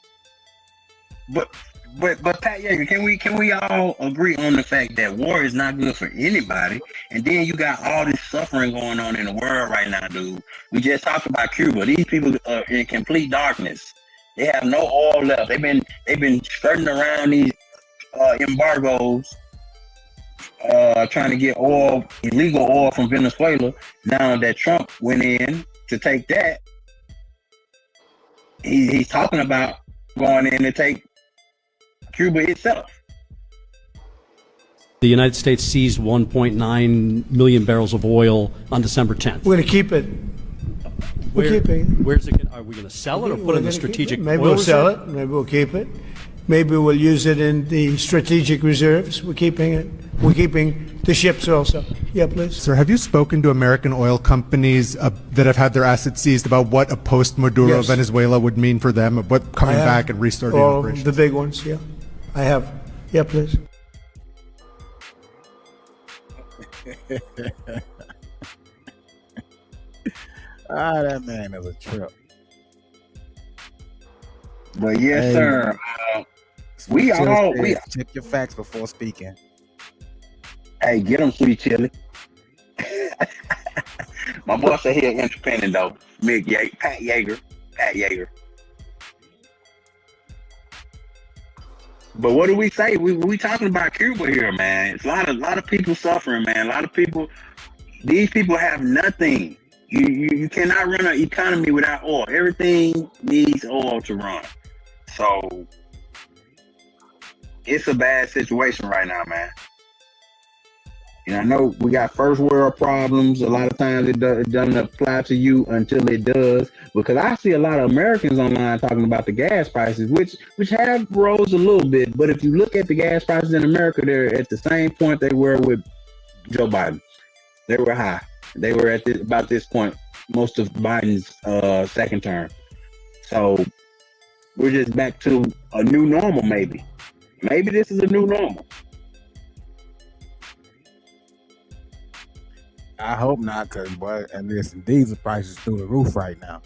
But Pat Yeager, can we all agree on the fact that war is not good for anybody? And then you got all this suffering going on in the world right now, dude. We just talked about Cuba. These people are in complete darkness. They have no oil left. They've been skirting around these embargoes, trying to get illegal oil from Venezuela. Now that Trump went in to take that, he's talking about going in to take Cuba itself. The United States seized 1.9 million barrels of oil on December 10th. We're going to keep it. We're keeping it. Where's it? Are we going to sell it or put it in the strategic? Maybe we'll sell it. Maybe we'll keep it. Maybe we'll use it in the strategic reserves. We're keeping it. We're keeping the ships also. Yeah, please. Sir, have you spoken to American oil companies that have had their assets seized about what a post-Maduro Venezuela would mean for them, what coming back and restarting all operations? The big ones, yeah. I have. Yeah, please. That man is a trip. But yes, sir. We check your facts before speaking. Hey, get them, sweet chili. My boy said he independent though. Pat Yeager. But what do we say? We talking about Cuba here, man. It's a lot of people suffering, man. A lot of people. These people have nothing. You cannot run an economy without oil. Everything needs oil to run. So it's a bad situation right now, man. And I know we got first world problems. A lot of times it doesn't apply to you until it does. Because I see a lot of Americans online talking about the gas prices, which have rose a little bit. But if you look at the gas prices in America, they're at the same point they were with Joe Biden. They were high. They were at about this point, most of Biden's second term. So we're just back to a new normal, maybe. Maybe this is a new normal. I hope not, because, boy, and listen, diesel prices through the roof right now.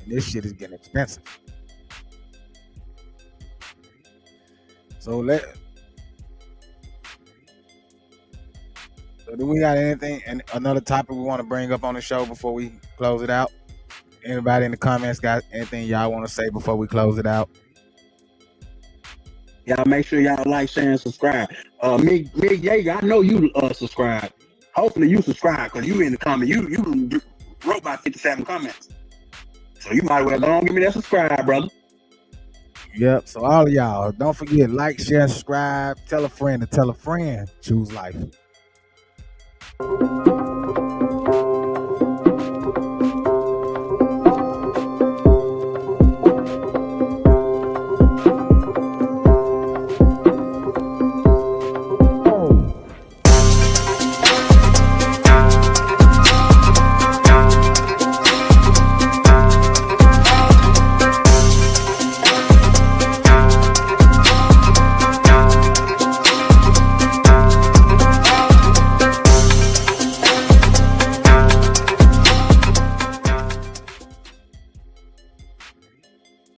And this shit is getting expensive. So do we got anything, and another topic we want to bring up on the show before we close it out? Anybody in the comments got anything y'all want to say before we close it out? Y'all make sure y'all like, share, and subscribe. Mig Yeager, I know you subscribe. Hopefully you subscribe, because you in the comment. You wrote about 57 comments. So you might as well go on give me that subscribe, brother. Yep. So all of y'all, don't forget, like, share, subscribe, tell a friend to tell a friend. Choose life.